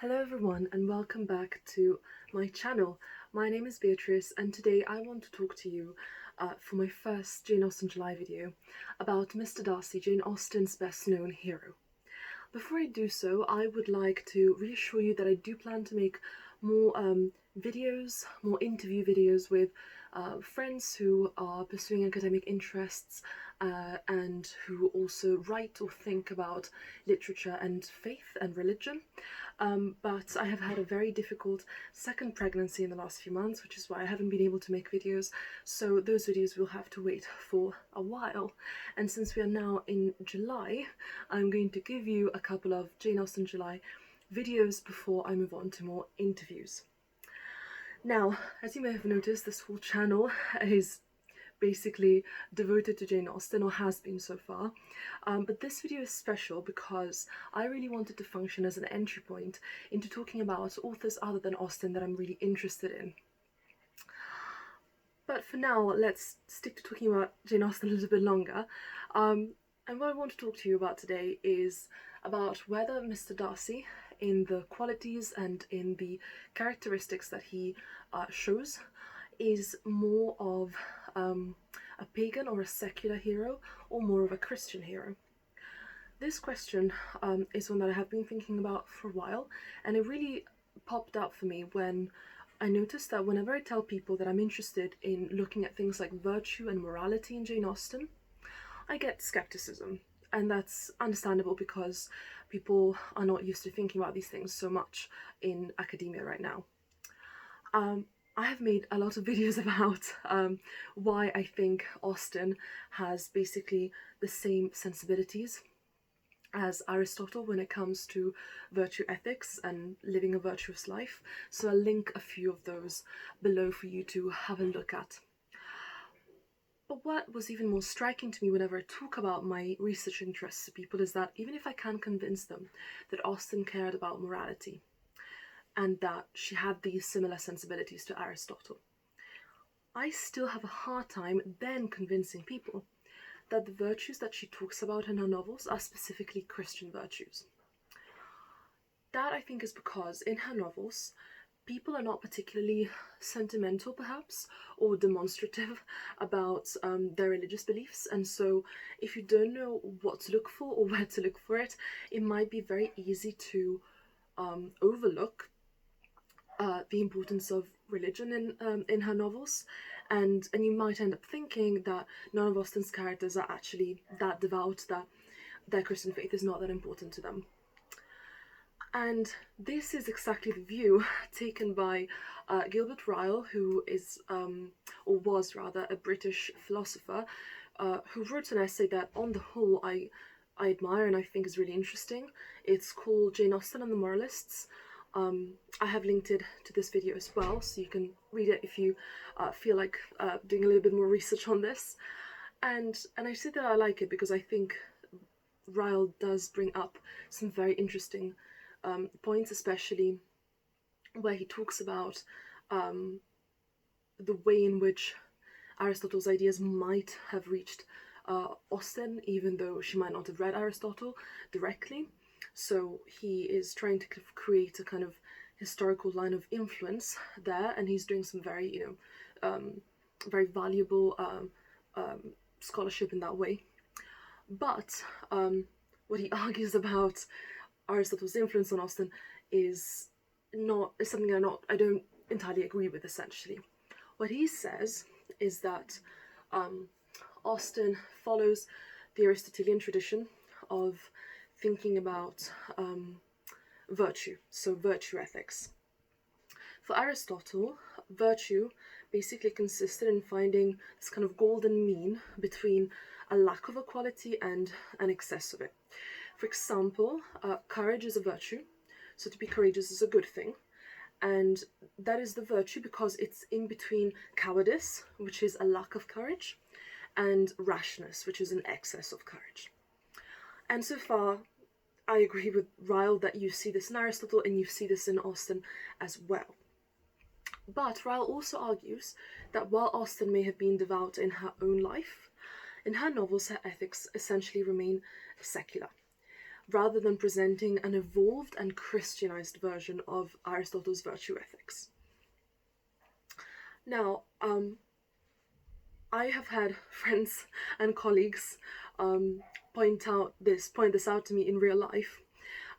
Hello everyone and welcome back to my channel. My name is Beatrice and today I want to talk to you for my first Jane Austen July video about Mr. Darcy, Jane Austen's best known hero. Before I do so, I would like to reassure you that I do plan to make more videos, more interview videos with friends who are pursuing academic interests and who also write or think about literature and faith and religion. But I have had a very difficult second pregnancy in the last few months, which is why I haven't been able to make videos, so those videos will have to wait for a while. And since we are now in July, I'm going to give you a couple of Jane Austen July videos before I move on to more interviews. Now, as you may have noticed, this whole channel is basically devoted to Jane Austen, or has been so far, but this video is special because I really wanted to function as an entry point into talking about authors other than Austen that I'm really interested in. But for now, let's stick to talking about Jane Austen a little bit longer. And what I want to talk to you about today is about whether Mr. Darcy, in the qualities and in the characteristics that he shows, is more of a pagan or a secular hero, or more of a Christian hero. This question is one that I have been thinking about for a while, and it really popped up for me when I noticed that whenever I tell people that I'm interested in looking at things like virtue and morality in Jane Austen, I get skepticism. And that's understandable because people are not used to thinking about these things so much in academia right now. I have made a lot of videos about why I think Austen has basically the same sensibilities as Aristotle when it comes to virtue ethics and living a virtuous life, so I'll link a few of those below for you to have a look at. But what was even more striking to me whenever I talk about my research interests to people is that even if I can convince them that Austen cared about morality and that she had these similar sensibilities to Aristotle, I still have a hard time then convincing people that the virtues that she talks about in her novels are specifically Christian virtues. That, I think, is because in her novels, people are not particularly sentimental, perhaps, or demonstrative about their religious beliefs, and so if you don't know what to look for or where to look for it, it might be very easy to overlook the importance of religion in her novels, and you might end up thinking that none of Austen's characters are actually that devout, that their Christian faith is not that important to them. And this is exactly the view taken by Gilbert Ryle, who is, or was rather, a British philosopher, who wrote an essay that on the whole I admire and I think is really interesting. It's called Jane Austen and the Moralists. I have linked it to this video as well, so you can read it if you feel like doing a little bit more research on this. And I say that I like it because I think Ryle does bring up some very interesting points, especially where he talks about the way in which Aristotle's ideas might have reached Austen, even though she might not have read Aristotle directly. So he is trying to create a kind of historical line of influence there, and he's doing some very, very valuable scholarship in that way. But what he argues about Aristotle's influence on Austen is something I don't entirely agree with, essentially. What he says is that Austen follows the Aristotelian tradition of thinking about virtue, so virtue ethics. For Aristotle, virtue basically consisted in finding this kind of golden mean between a lack of a quality and an excess of it. For example, courage is a virtue, so to be courageous is a good thing, and that is the virtue because it's in between cowardice, which is a lack of courage, and rashness, which is an excess of courage. And so far, I agree with Ryle that you see this in Aristotle and you see this in Austen as well. But Ryle also argues that while Austen may have been devout in her own life, in her novels her ethics essentially remain secular. rather than presenting an evolved and Christianized version of Aristotle's virtue ethics. Now, I have had friends and colleagues point this out to me in real life,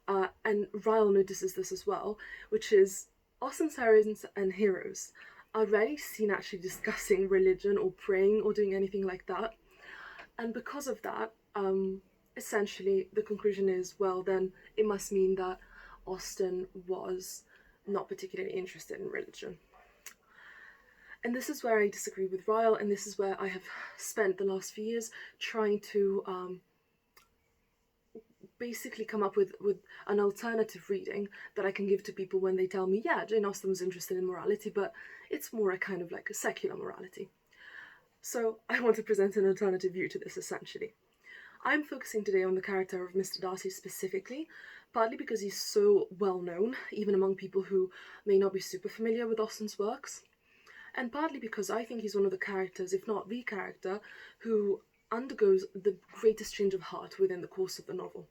and Ryle notices this as well, which is Austen's heroines and heroes are rarely seen actually discussing religion or praying or doing anything like that, and because of that, essentially the conclusion is, well, then it must mean that Austen was not particularly interested in religion. And this is where I disagree with Ryle, and this is where I have spent the last few years trying to basically come up with an alternative reading that I can give to people when they tell me, yeah, Jane Austen was interested in morality, but it's more a kind of like a secular morality. So I want to present an alternative view to this, essentially. I'm focusing today on the character of Mr. Darcy specifically, partly because he's so well known, even among people who may not be super familiar with Austen's works, and partly because I think he's one of the characters, if not the character, who undergoes the greatest change of heart within the course of the novel.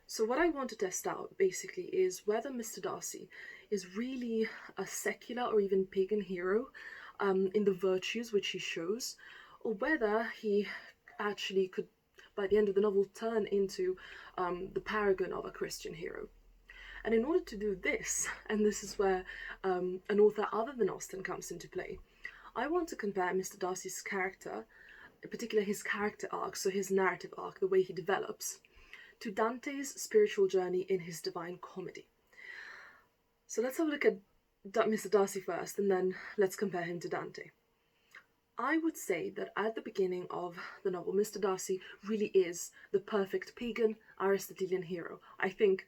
So what I want to test out, basically, is whether Mr. Darcy is really a secular or even pagan hero in the virtues which he shows, or whether he actually could, by the end of the novel, turn into the paragon of a Christian hero. And in order to do this, and this is where an author other than Austen comes into play, I want to compare Mr. Darcy's character, in particular his character arc, so his narrative arc, the way he develops, to Dante's spiritual journey in his Divine Comedy. So let's have a look at Mr. Darcy first, and then let's compare him to Dante. I would say that at the beginning of the novel, Mr. Darcy really is the perfect pagan Aristotelian hero. I think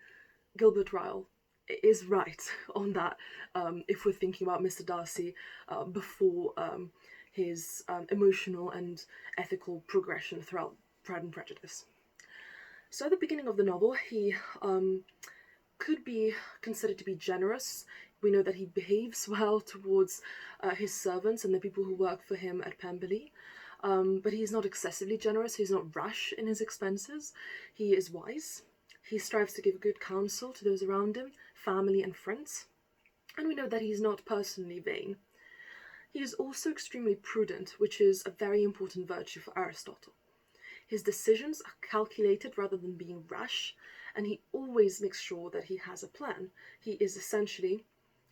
Gilbert Ryle is right on that, if we're thinking about Mr. Darcy before his emotional and ethical progression throughout Pride and Prejudice. So at the beginning of the novel, he could be considered to be generous. We know that he behaves well towards his servants and the people who work for him at Pemberley, but he's not excessively generous, he's not rash in his expenses, he is wise. He strives to give good counsel to those around him, family and friends, and we know that he's not personally vain. He is also extremely prudent, which is a very important virtue for Aristotle. His decisions are calculated rather than being rash, and he always makes sure that he has a plan. He is essentially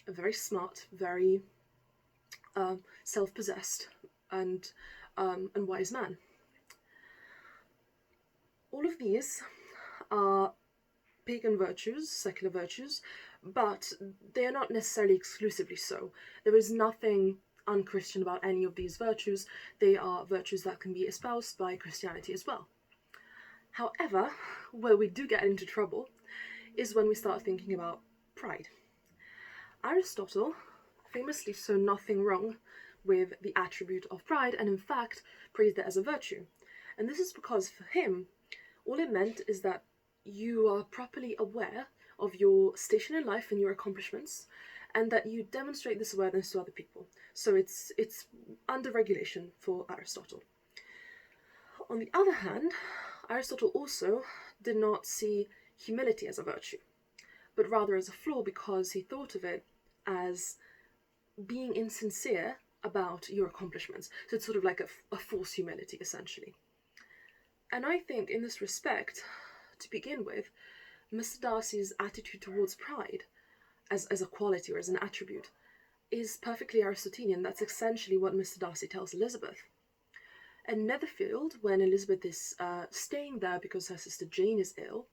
a very smart, very self-possessed and wise man. All of these are pagan virtues, secular virtues, but they are not necessarily exclusively so. There is nothing unchristian about any of these virtues. They are virtues that can be espoused by Christianity as well. However, where we do get into trouble is when we start thinking about pride. Aristotle famously saw nothing wrong with the attribute of pride, and in fact praised it as a virtue. And this is because for him, all it meant is that you are properly aware of your station in life and your accomplishments, and that you demonstrate this awareness to other people. So it's under regulation for Aristotle. On the other hand, Aristotle also did not see humility as a virtue, but rather as a flaw, because he thought of it as being insincere about your accomplishments. So it's sort of like a false humility, essentially. And I think in this respect, to begin with, Mr. Darcy's attitude towards pride as a quality or as an attribute is perfectly Aristotelian. That's essentially what Mr. Darcy tells Elizabeth. At Netherfield, when Elizabeth is staying there because her sister Jane is ill,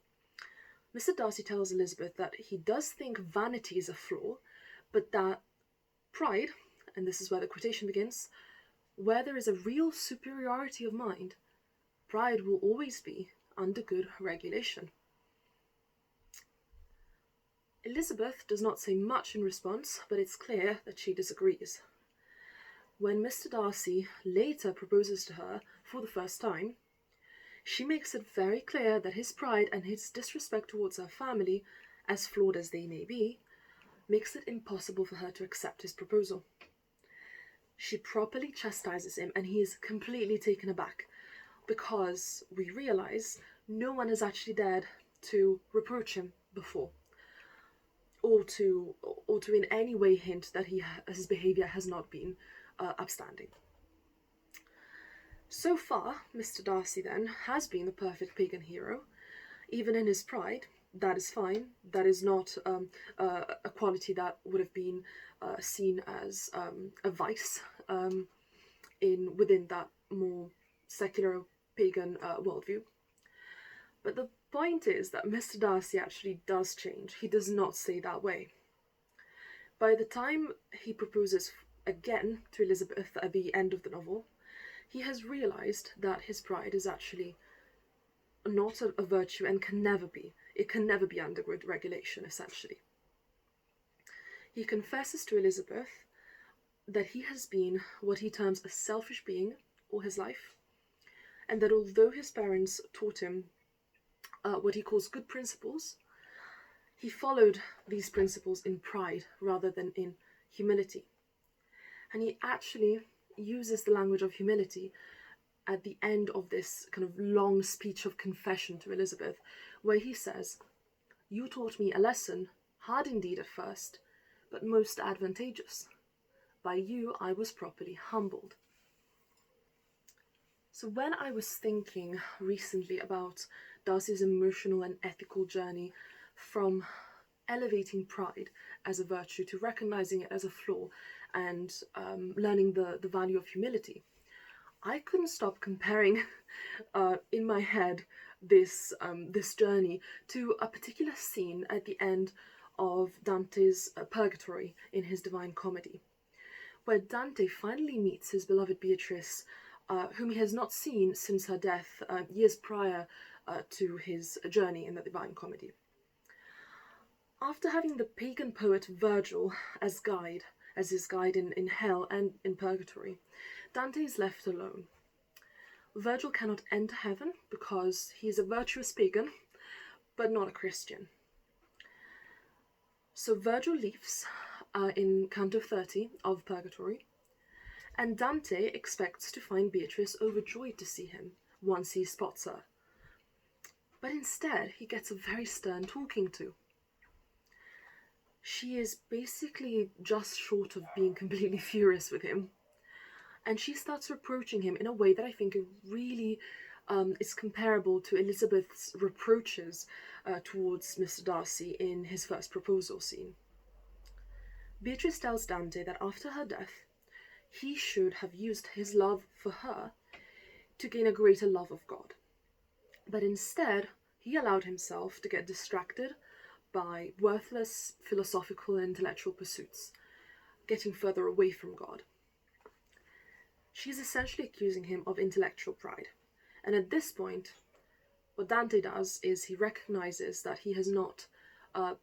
Mr. Darcy tells Elizabeth that he does think vanity is a flaw, but that pride, and this is where the quotation begins, where there is a real superiority of mind, pride will always be under good regulation. Elizabeth does not say much in response, but it's clear that she disagrees. When Mr. Darcy later proposes to her for the first time, she makes it very clear that his pride and his disrespect towards her family, as flawed as they may be, makes it impossible for her to accept his proposal. She properly chastises him, and he is completely taken aback, because we realise no one has actually dared to reproach him before, or to in any way hint that his behaviour has not been upstanding. So far, Mr. Darcy then has been the perfect pagan hero, even in his pride. That is fine. That is not a quality that would have been seen as a vice within that more secular pagan worldview. But the point is that Mr. Darcy actually does change. He does not stay that way. By the time he proposes again to Elizabeth at the end of the novel, he has realised that his pride is actually not a virtue and can never be. It can never be under good regulation, essentially. He confesses to Elizabeth that he has been what he terms a selfish being all his life, and that although his parents taught him what he calls good principles, he followed these principles in pride rather than in humility. And he actually uses the language of humility at the end of this kind of long speech of confession to Elizabeth, where he says, "You taught me a lesson, hard indeed at first, but most advantageous. By you I was properly humbled." So when I was thinking recently about Darcy's emotional and ethical journey from elevating pride as a virtue to recognizing it as a flaw and learning the value of humility, I couldn't stop comparing in my head this journey to a particular scene at the end of Dante's Purgatory in his Divine Comedy, where Dante finally meets his beloved Beatrice, whom he has not seen since her death years prior to his journey in the Divine Comedy. After having the pagan poet Virgil as his guide in hell and in purgatory, Dante is left alone. Virgil cannot enter heaven because he is a virtuous pagan, but not a Christian. So Virgil leaves in Canto 30 of Purgatory, and Dante expects to find Beatrice overjoyed to see him once he spots her. But instead, he gets a very stern talking to. She is basically just short of being completely furious with him, and she starts reproaching him in a way that I think really is comparable to Elizabeth's reproaches towards Mr. Darcy in his first proposal scene. Beatrice tells Dante that after her death, he should have used his love for her to gain a greater love of God. But instead, he allowed himself to get distracted by worthless philosophical and intellectual pursuits, getting further away from God. She's essentially accusing him of intellectual pride. And at this point, what Dante does is he recognizes that he has not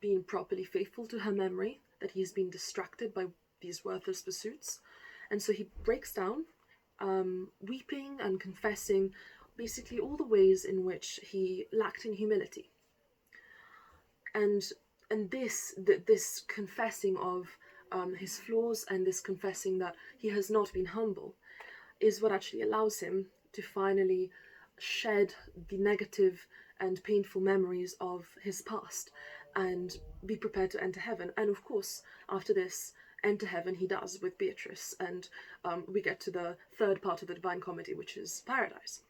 been properly faithful to her memory, that he has been distracted by these worthless pursuits. And so he breaks down, weeping and confessing basically all the ways in which he lacked in humility. And this confessing of his flaws and this confessing that he has not been humble is what actually allows him to finally shed the negative and painful memories of his past and be prepared to enter heaven. And of course, after this, enter heaven he does with Beatrice, and we get to the third part of the Divine Comedy, which is paradise.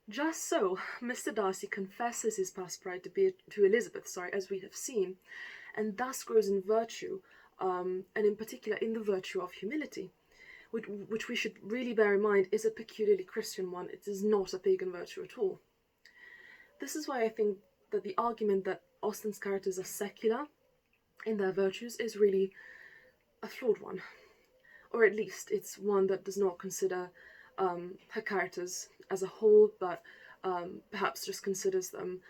Just so, Mr. Darcy confesses his past pride to Elizabeth, as we have seen, and thus grows in virtue, and in particular in the virtue of humility, which we should really bear in mind is a peculiarly Christian one. It is not a pagan virtue at all. This is why I think that the argument that Austen's characters are secular in their virtues is really a flawed one, or at least it's one that does not consider her characters as a whole, but perhaps just considers them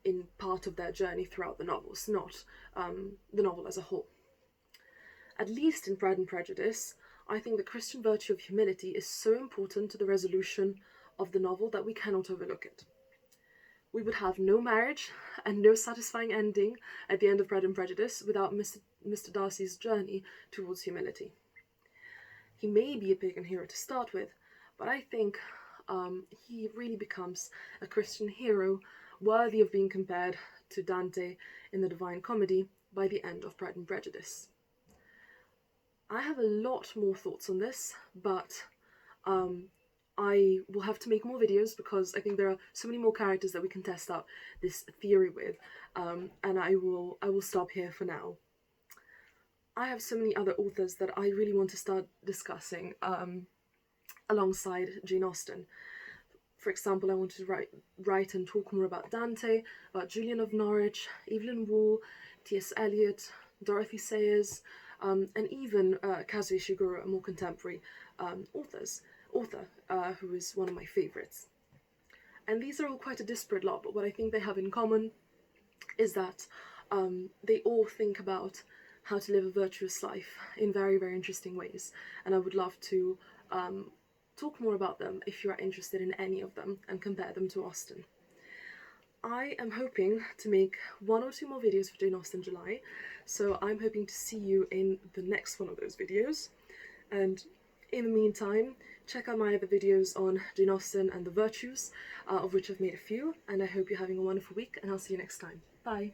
in part of their journey throughout the novels, not the novel as a whole. At least in Pride and Prejudice, I think the Christian virtue of humility is so important to the resolution of the novel that we cannot overlook it. We would have no marriage and no satisfying ending at the end of Pride and Prejudice without Mr. Darcy's journey towards humility. He may be a pagan hero to start with, but I think he really becomes a Christian hero worthy of being compared to Dante in the Divine Comedy by the end of Pride and Prejudice. I have a lot more thoughts on this, but I will have to make more videos because I think there are so many more characters that we can test out this theory with, and I will stop here for now. I have so many other authors that I really want to start discussing alongside Jane Austen. For example, I want to write and talk more about Dante, about Julian of Norwich, Evelyn Waugh, T.S. Eliot, Dorothy Sayers, and even Kazuo Ishiguro, a more contemporary author who is one of my favourites. And these are all quite a disparate lot, but what I think they have in common is that they all think about how to live a virtuous life in very, very interesting ways. And I would love to talk more about them if you are interested in any of them and compare them to Austen. I am hoping to make 1 or 2 more videos for Jane Austen July, so I'm hoping to see you in the next one of those videos. And in the meantime, check out my other videos on Jane Austen and the virtues, of which I've made a few, and I hope you're having a wonderful week, and I'll see you next time. Bye!